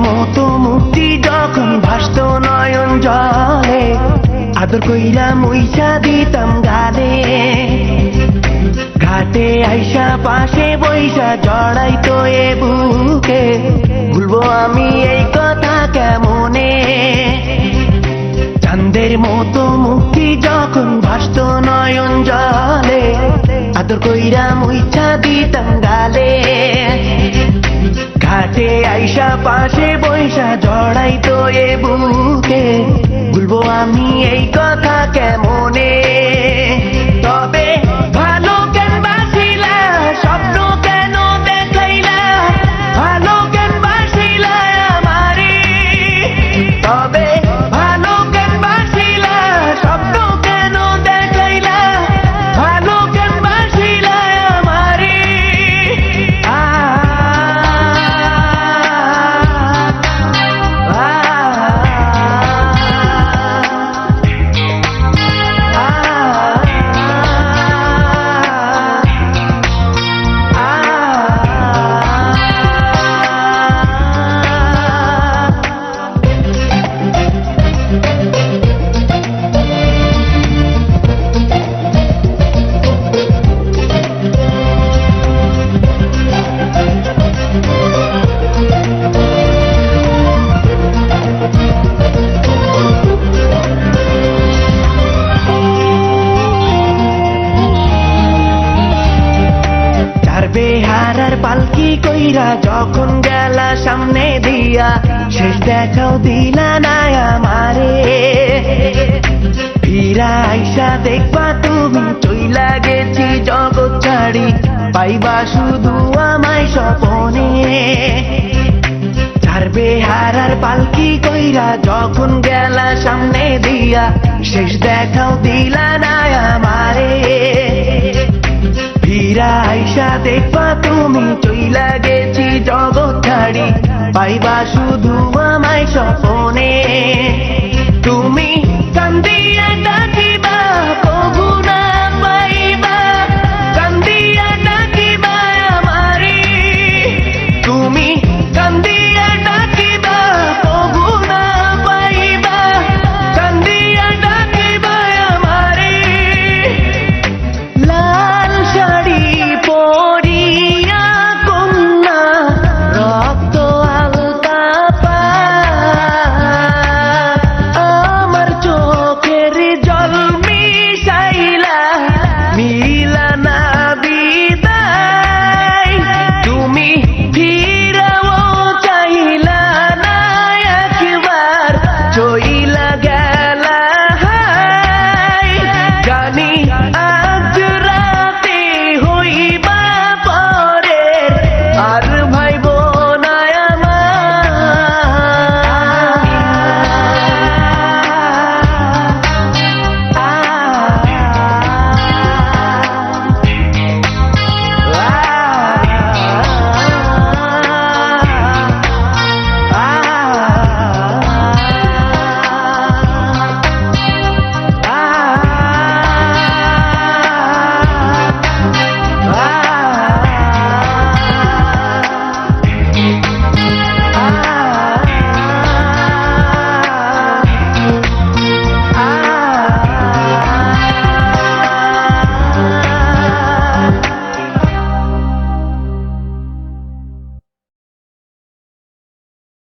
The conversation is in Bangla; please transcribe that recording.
মতো মুক্তি যখন ভাসত নয়ন জলে, আদর কইরা মুইসা দিতাম গালে। ঘাটে আইসা পাশে বইসা জড়াইতো এ বুকে, ভুলবো আমি এই কথা কেমনে। চাঁদের মতো মুক্তি যখন ভাসত নয়ন জলে, আদর কইরা মুইসা দিতাম গালে। ঘাটে আইসা পাশে বইসা জড়াইতো এ বুকে, ভুলবো আমি এই কথা কেমনে। তবে ভালো কেন বাসিলা, স্বপ্ন কেন দেখাইলা, ভালো কেন বাসিলা আমারে। তবে ভালো কেন বাসিলা, স্বপ্ন কেন দেখাইলা, ভালো কেন বাসিলা আমারে। বেহারার পালকি কইরা যখন গেলা সামনে দিয়া, শেষ দেখাও দিলা না আমারে। ফিরা আইসা দেখবা তুমি চইলা গেছি জগৎ ছাড়ি, পাইবা শুধু আমায় স্বপনে। চার বেহারার পালকি কইরা যখন গেলা সামনে দিয়া, শেষ দেখাও দিলা না আমারে। ফিরা আইসা দেখবা তুমি চইলা গেছি জগৎ ছাড়ি, পাইবা শুধু আমায় স্বপনে।